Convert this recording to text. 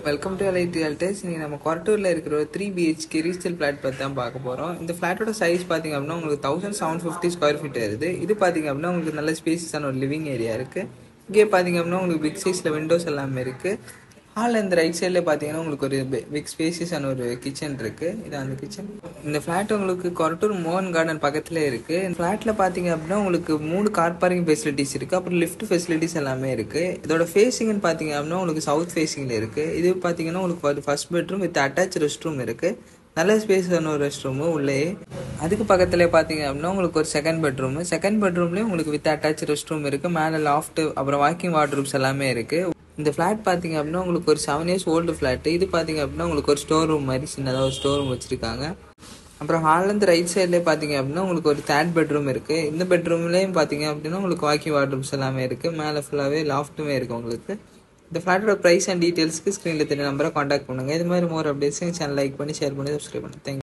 Welcome to LID realtors. இன்றைக்கி நம்ம கொரட்டூரில் இருக்கிற ஒரு 3 BHK ரீசேல் ஃப்ளாட் பற்றி தான் பார்க்க போகிறோம். இந்த ஃப்ளாட்டோட சைஸ் பார்த்திங்க அப்படின்னா உங்களுக்கு 1750 ஸ்கொயர் ஃபீட் வருது. இது பார்த்திங்க அப்படின்னா உங்களுக்கு நல்ல ஸ்பேஸான ஒரு லிவிங் ஏரியா இருக்குது. இங்கே பார்த்திங்க அப்படின்னா உங்களுக்கு பிக் சைஸில் விண்டோஸ் எல்லாமே இருக்குது. ஹாலில் இந்த ரைட் சைடில் பார்த்தீங்கன்னா உங்களுக்கு ஒரு பிக் ஸ்பேசியஸான ஒரு கிச்சன் இருக்குது. இது அந்த கிச்சன். இந்த ஃப்ளாட் உங்களுக்கு கொரட்டூர் மோகன் கார்டன் பக்கத்தில் இருக்குது. இந்த ஃப்ளாட்டில் பார்த்தீங்க அப்படின்னா உங்களுக்கு 3 கார் பார்க்கிங் ஃபெசிலிட்டிஸ் இருக்குது. அப்புறம் லிஃப்ட் ஃபெசிலிட்டிஸ் எல்லாமே இருக்குது. இதோட ஃபேஸிங்னு பார்த்தீங்க அப்படின்னா உங்களுக்கு சவுத் ஃபேஸிங்கில் இருக்குது. இது பார்த்தீங்கன்னா உங்களுக்கு first bedroom with attach rest room இருக்குது. நல்ல ஸ்பேஸான ஒரு ரெஸ்ட் ரூமு உள்ளே. அதுக்கு பக்கத்தில் பார்த்தீங்க அப்படின்னா உங்களுக்கு ஒரு செகண்ட் பெட்ரூம்லேயும் உங்களுக்கு வித் அட்டாச் ரெஸ்ட் ரூம் இருக்குது. மேலே லாஃப்ட் அப்புறம் வாக்கிங் வார்ட்ரூப்ஸ் எல்லாமே இருக்குது. இந்த ஃப்ளாட் பார்த்தீங்க அப்படின்னா உங்களுக்கு ஒரு 7 years ஓல்டு ஃப்ளாட்டு. இது பார்த்தீங்க அப்படின்னா உங்களுக்கு ஒரு ஸ்டோர் ரூம் மாதிரி சின்னதாக ஒரு ஸ்டோர் ரூம் வச்சுருக்காங்க. அப்புறம் ஹால்லேருந்து ரைட் சைட்லேயே பார்த்தீங்க அப்படின்னா உங்களுக்கு ஒரு 3rd பெட்ரூம் இருக்குது. இந்த பெட்ரூம்லேயும் பார்த்தீங்க அப்படின்னா உங்களுக்கு வாக்கிங் வார்ட்ரூப்ஸ் எல்லாமே இருக்குது. மேலே ஃபுல்லாகவே லாஃப்ட்டுமே இருக்குது உங்களுக்கு. இந்த ஃப்ளாட்டோட ப்ரைஸ் அண்ட் டீட்டெயில்ஸ்க்கு ஸ்க்ரீனில் தெரிய நம்பரை காண்டாக்ட் பண்ணுங்கள். இது மாதிரி மோர் அப்டேட்ஸ் சேனல் லைக் பண்ணி ஷேர் பண்ணி சப்ஸ்கிரைப் பண்ணுங்கள். தேங்க்யூ.